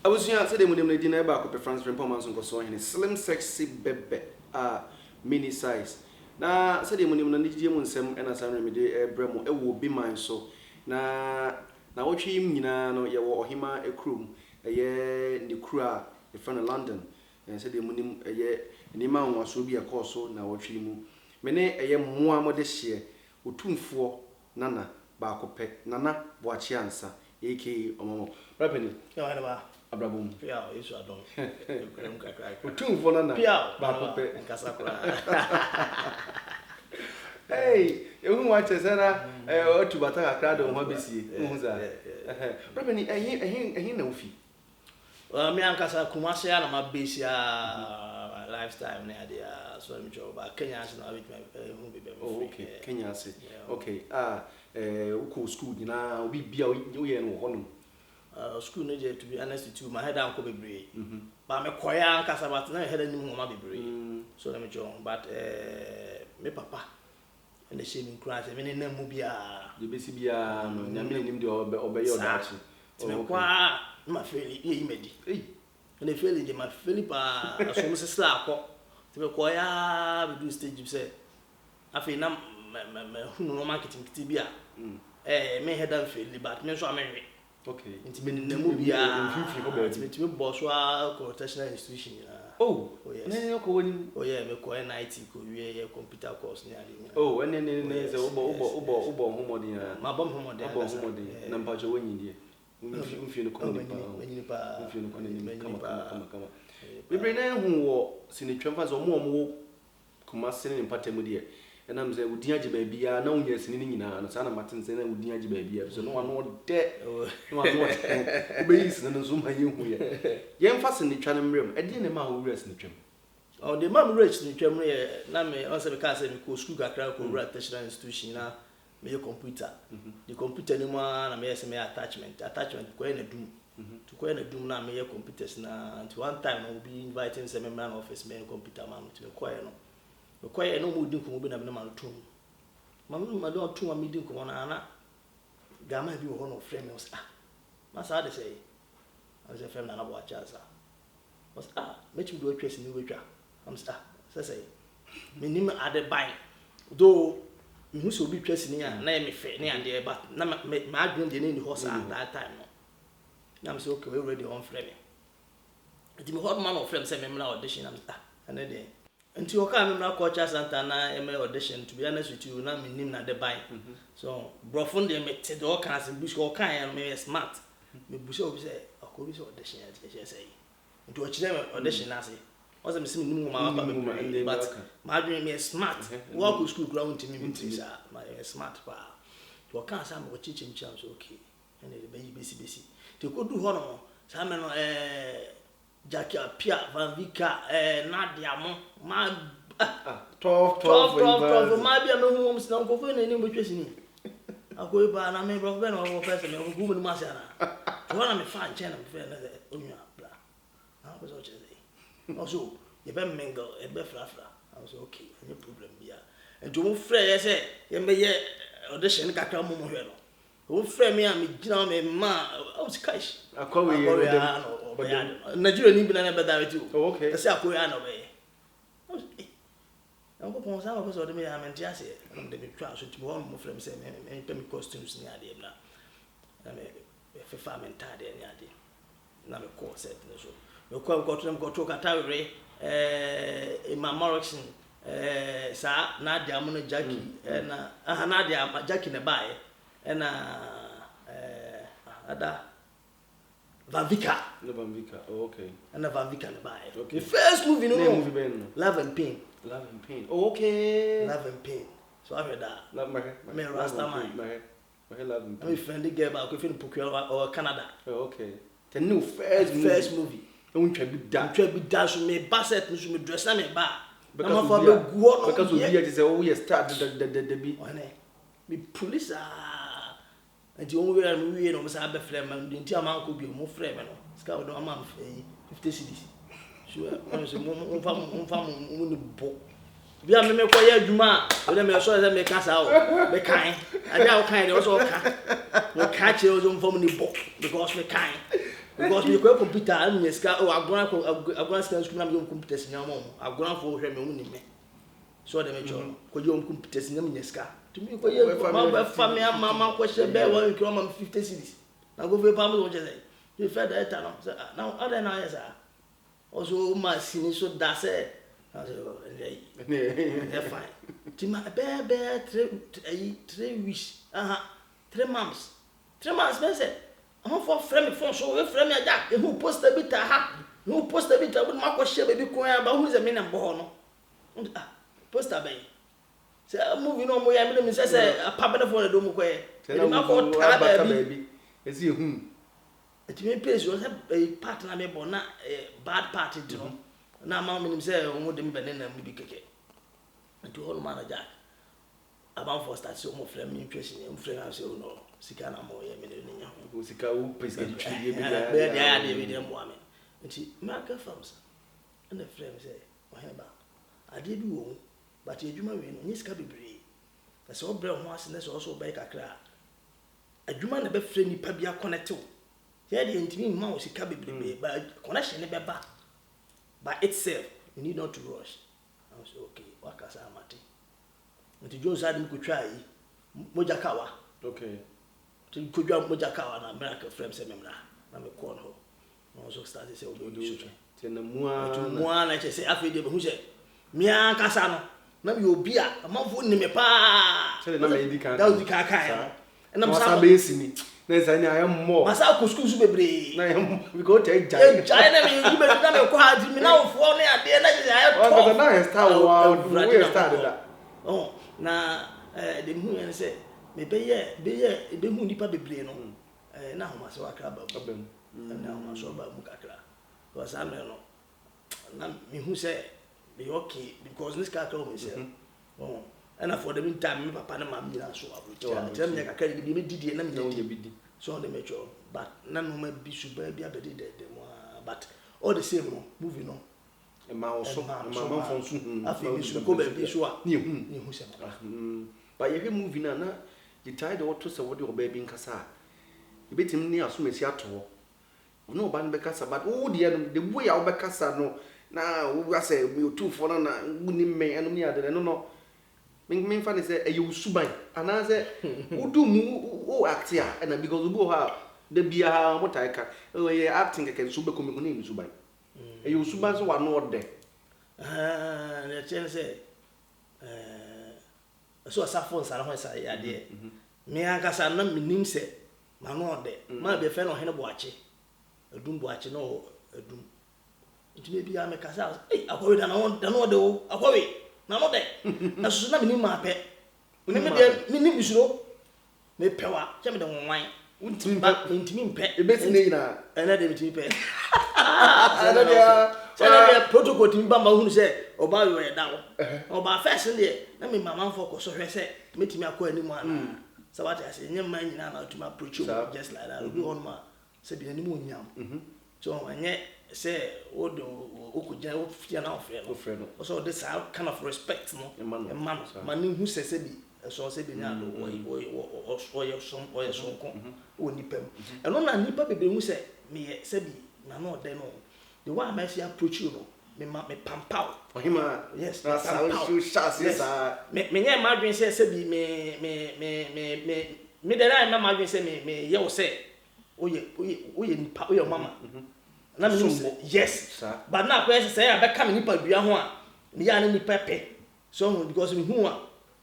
I was young, said when they didn't about France performance on Gosso in a slim, sexy bebe, mini size. Now, said when you need some and as I remedy a bremo, it will be mine so. Now, watch him, you know, you or him a crew, a year in the crew, a friend of London, and said the moon a year, and the man was so be a course so now watch him. Many a year more modest year, or 2 4 Nana, Bacope, Nana, watch answer, a.k. or Rapini. Abrabum. Pia, you are done. Two for Nana. Pia, Bacope, and Casacra. Hey, you watch a Zara or to Bataka crowd on Hobbies. Rapini, a hin no fee. Well, me and Casa Kumasia, I'm a busy lifestyle near the swimming job, but Kenya is not with my okay, Kenya say. Okay, Uko school, you know, we be a school needed to be honest with you, my head down could be brave. But I'm a choir Casabat, no head anymore, my brave. So let me join, but me papa and the shaming cries, I mean, in them mubia, the BCB, I mean, him to obey your action. My fairly immediate. And they feel it, my Philippa, as almost a slap. To be choir, we do stage, you say. I feel now, no marketing tibia. May head and fairly, but me so I'm married. Okay. It's been in the movie, it's been Boswa, quotational institution. Oh, yes. Oh, yeah, me call an IT, computer course near the. Oh, and then there's a Ubo, my bomb homody, number winning. If you look on we bring who were Sinitrampas or more Kumasin in Patemudia. And I'm saying, would Diaji baby, I know yes, in Sana Martin saying, would Diaji baby, so no one more dead. No one more base than a zoom. Young fasten the channel room, I didn't know who rest in the trim. Oh, the mum rich in the trim, Name also because I could school got crowd could write the institution now. Me computer. The computer no more na me attachment go in a doom. To go in a doom na me computers na until one time I will be inviting some man office man computer man to acquire no. Acquire no more din ko be na me man tum. Man don tum am din ko na na. Gama bi wo no frame was Masa dey say. I was a frame na na bo chance. Was make you do a trace ni we twa. Am say me nim ade buy. Though who so be tracing here, na me fair, near there, but na my dream the name horse at that time. No. I'm so okay, we already on frame. It me hot man of frame say me na audition am and then until you come na culture center na me audition to be honest with you na me nim na the buy. So brofon dey me te all kinds of bush all kind me smart. Me bush obi say akobi so audition ya say. Into ochire audition na say. What's the missing room? But my dream is smart. Walk to school ground to me, my smart power. To account some of teaching chance, okay. And the baby busy. To go do honor, some Jackie Pia, Van Vika, Nadia, my 12, might be a no homes now go for any which I'll go by and I may have been over person of Google Masana. One of my fine channel, I was all also, you better mingle, a better flafla. I was okay, no problem, yeah. And to move free, I say, you may audition, got a moment. Who frame me and me, me, ma, I was cash. I call you Nigerian, even never die too. Okay, that's a Korean way. I'm going to some of us, or me, I'm in Jassy, and they try to one more from saying, and pay me costumes near the now. I mean, if a farm and tidy any idea. Now, of course, said so. You come go to them go to Katari, in my Morrison, sir, Nadia Mono Jackie, and Nadia Jackie the buy, and Ada Van Vika. No Van Vika, okay. And a Van Vika the buy. Okay. The first movie, no movie, Love and Pain. Love and Pain. Okay. Love and Pain. So I heard that. Love my Rasta man. My love and Pain. I'm friendly girl, but I could feel Pukua or Canada. Okay. The new first movie. Don't try be dance with me, basset, me dress, me bar. Because we are just oh, yes, start the beat. Be police and the only way I'm really almost have a flame and the entire man could be more flame. Scout no man 50 cities. Sure, I'm the book. We are me quiet, Juma, but then I saw them make us out. Be kind. I doubt kind also can. No catch your own from the book because we kind. because me ko computer am me ska o agora ska school na me computer sinya mo agora fo hwe me hu ni me so de me cho ko je computer sinya me ska to me ko ye ma ba family mama ko she be 1 kilo ma 50 cedis na go fe pam so je say you fed that no now other now yes also ma sini so da say I say fine tima be 3 weeks 3 months me say I'm for frame phone so we frame ya jack who post a bit who post a bit with my question baby ko ya ba who is a mean am bo no post a be say moving on mo ya me say a papa for the do mo ko e ma ko ta baby e see hu it me place you have a partner me bo na bad party you know na ma me say o mo dem be na me bi keke to all man jack about for start so mo frame me question em frame am say no sika na mo ye me ne nya ho sika wo pesa twi be dia de be mo ame nti market farms and the frame say o he ba ade bi wo but adwuma we no nyisika bebre na so bre ho ase na so be kakra adwuma na be frame nipa bia connect wo ye de ntimi ma wo sika bebre but connection ne be ba by itself you need not to rush I was okay wakasa amate nti Jones adam ko twa yi moja kawa okay to kujwa moja kawa na America frame se memra na me call ho no so start say odo so tena mua na che say afi de be hu se mia kasa no na me obi a amanfo ni me pa se na me di kan da odi kan kan na me sa be sini na sa ni ayam mo masa ko school su bebre na ayam we go take jai na me yi be na me ko ha di me na ofo ne ade na je ayo to na star wow we start that oh na de hu yan say me be hu nipa bebre no na homa se wakra ba na homa so ba mu kakra because am no na me hu say be okay because this kakra me say oh and for the meantime me papa na mam nyina so abrocha tell me kakra bi me didi na me bidi so the mature but na no ma bi su ba bi abedi de mo but all the same no moving on ma oso ma fon su afi bi su ko ba bi so a ni hu se ba ye hwe movie na you tied what to say what your baby nkasa you betim ni asomasi ato no ba no be kasa but wo the way I be kasa no na wo say me two for na wuni me eno mi ade no me fa ne say e you suban ana say wo do mu o act ya na because wo ha the bia ha mo tai ka o ye acting ke so be ko me ko ni suban e you suban so wa no de na chen say so asafo nsara ho sa ya de me ankasa na minim se ma no de ma be fe no hene boache adum boache no adum ntime bia me kasa akwawe da no de o akwawe na no de aso na minim ma pe me de minim bisuro me pewa che me de nwan ntimi mpe e beti ne ina ena de ntimi pe ana de protocol timba ma hunu se oba yo e dawo oba first de na me mama for ko so hwe se metimi akọ ani mu ana sabata ase nyem man nyina na tuma approach just like that we on ma se bi ani mu nyam so anye se odo okuja ofia na ofre no so this kind of respect no man man hu se bi so se bi nya do o so ko o nipam eno na nipa bebe hu se me se bi na no de no the one I see approach you no me pampao ohima yes na sa show shots yes me nya madwen se bi me de na madwen se me ye wo se oye nipa oye mama na me yes but na ko say abeka me nipa dua ho a me ya na nipa pe so because me hu a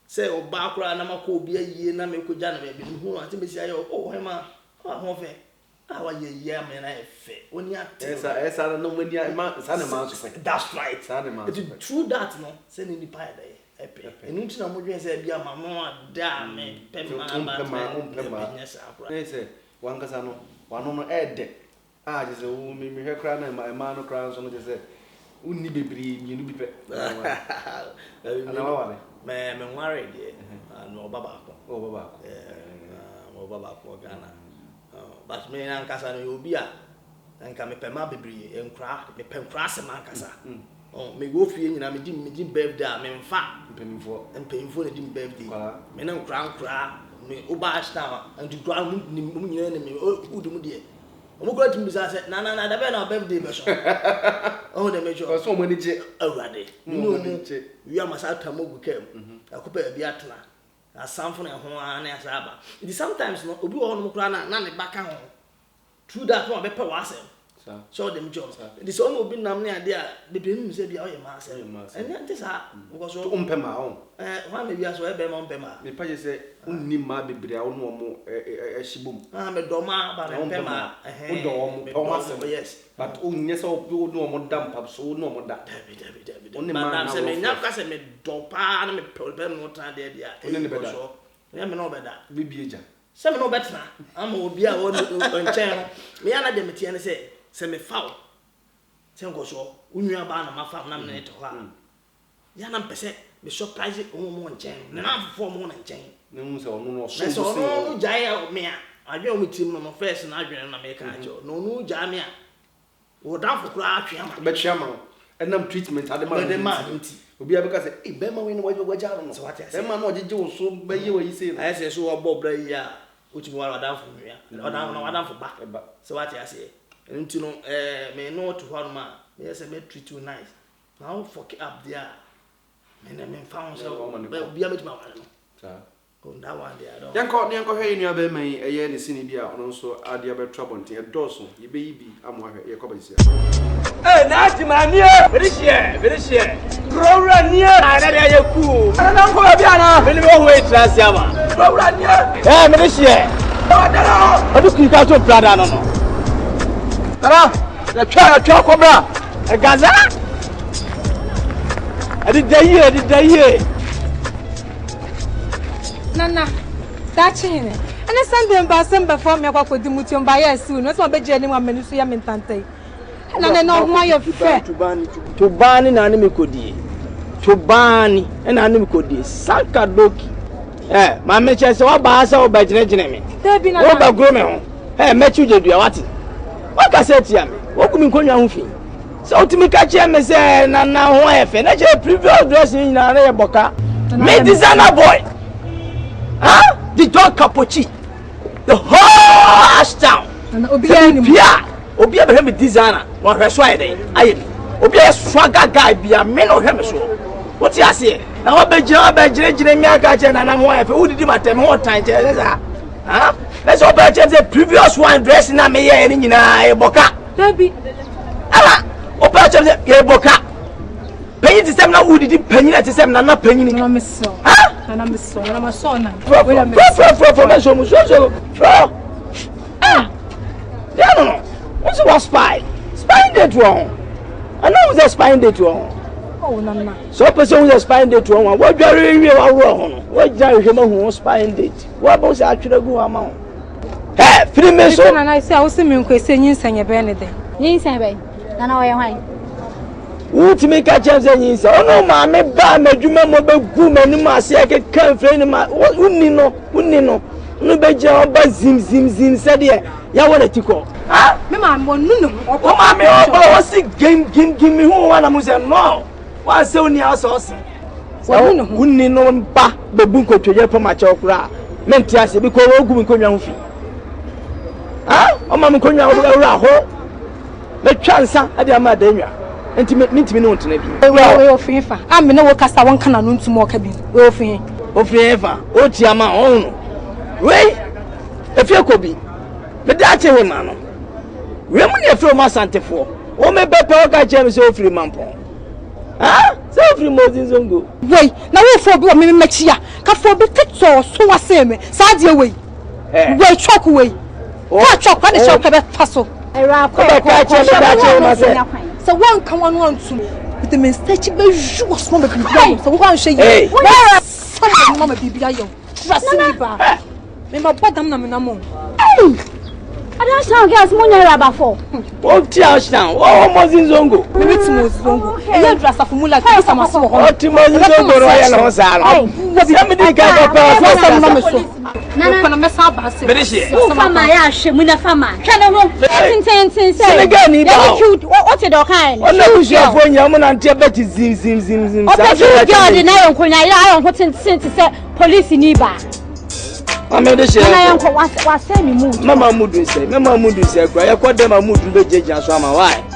say oba akura na mako obi ayie na me ko ja na me bi hu a ti me si ayo ohima ho fe awa ye me na efe oni ate esa no mani ma sa na ma so that's right it's true that no say ni nipa dey epe enu ti na mo dwen say bia mama da me pe ma yes akura say wankasa no wano no ede je say wo me hwe kra na ma no kra so no je say unni bebri mienu bi pe ana wa me nware de no baba ko mo baba ko Ghana but me na nkasa no obi a nka me pema bebri enkra me penkra se man kasa me go fie nyina me di birthday me mfa mpemfo na di birthday me na nkra me oba ashta and to ground mu nyina ne me udum de omukura tumi bisa say na da be na birthday be so oh the major so mo ni je awurade ni mu wi amasa tamogu kem akopa bi atna na samfo na ho ana ya saba it is sometimes no obi wo ho no kura na ne baka ho through that one be pe wasem so them job it is only obi nam ne ade a de be mu se bia o ye ma asem and ante sa because to umpema on wa me bia so e be ma umpema me pa je se unni ma bebre a wo no mo ehibum me do ma ba me umpema wo do mo po ma se yes but unye se wo no mo dam pap so no mo da David onni ma se me nya ka se me do pa na me pe no tan de dia onni ne beda ya me no beda bibieja se me no betna ama obi a wo nchen me ya na de metie ne se me fawo se ngo so unua ba na mafa na me ne to ha ya na mpese me surprise mo nchen na afofo mo na nchen ne mu se ono no so no jai me a adwe o metim no first na adwe na me ka ajo no jai me a wo da fukura atwe ama be twa ma enam treatment ade ma nti obi abeka se e be ma we no waja no so what say ma no ojeje wo so be ye we say no ayese so wo bobra yi a otimi wa da fu nwia da fu ba so what say nti no me no to ho ma yes me treat you nice now fuck up there me found so be am to ma wa no sa on that one there don't yanko hwe ni aba mai eye ne sini bia ono so ade aba trouble e doso ye be yibi amwa hwe ye koba sia na ti manie very share rora nie na de ye ku na ko bia na me ni wo we trans ya ma rora nie very share adu ki ka to prada no tara na twa ko bra e gaza adi daye Nana, that's him. And I send them by some before me for the mutum by a soon. What's my bed journey 1 minute so yamentante. And I know why you're fair to ban in anime codi. To ban and anime codi. Sakadoki. My matches are by so by Jenny. There be no groom. Met you, what? What I said to you, what could be going on with you? So to me, catch him and say, Nana, wife, and I just previous dressing in a boca. Made designer boy. Huh? The dog Capucci. The whole Ashtown. And Obi a designer. One persuaded. Obi a swagger guy be a man of him. What's he say? Now I bet Jeremy and I'm wife. Who did him at them more time? Huh? Let's open the previous one dressing a mayor in a boca. Debbie. Open the boca. Penny the same now. Who did it penny at the same? Not penny. Huh? And I'm sorry, I'm a son. Wait a minute. No. What's a spy? Spying date wrong. I know who's a spying date wrong. Oh, Nana. So, person who's a spying date wrong. What do you wrong? What do you who spying date? What about actually go amount? Hey, 3 minutes. And I say, I was saying, you say, you're anything. You say, babe. I know why. Who make a chance and you say, oh no, mamma, bad, you remember good man, you must say, I can't friend my what wouldn't you know? No better, but zim, said, yeah, what to call. Ah, Mamma, no, oh, mammy, oh, see, give me who one, I'm saying, no. Why so near us, also? Well, wouldn't you know, bah, the bunko to your pomachokra, meant to ask because we're going to young feet. Ah, oh, mamma, couldn't you have the chance at the Madania? Intimate meet me no to be. Well, FIFA. I'm no cast one cannon to more cabin. Well, Fee. Oh, forever. Oh, Tiama, oh. Wait, if you could be. But that's a man. Remember from my Santa for. Oh, my pepper, James, so free mampo. Ah, so free Moses on go. Wait, now we for me, Machia. Can for be ticked so I say me. Sadia way. Wait, chalk away. What chalk, what is your puzzle? So one come on to with the mistake was one of so one say you where some mama bibi ayo trust me ba me ma badam na me na mo I don't sound girls money rubber for. Oh, Tiashan, oh, Moses Zongo. Me with Moses Zongo. You dress up formula to some so. Oh, Moses Zongo Royal Hospital. What the me dey guy for some na me so. Na na me sa ba se. Fama ya hwe mu na fama. Hwe na ho. Tin say. Senegal ni ba. What the dog kind? On na busu afo nya mo na ntia bet zim. O pe girl dey na yon konya ira yon ho tin say police ni ba. I'm the share. I am was sending mood. Mama mood say, Mama mood say, I call them a mood to be judged as my wife.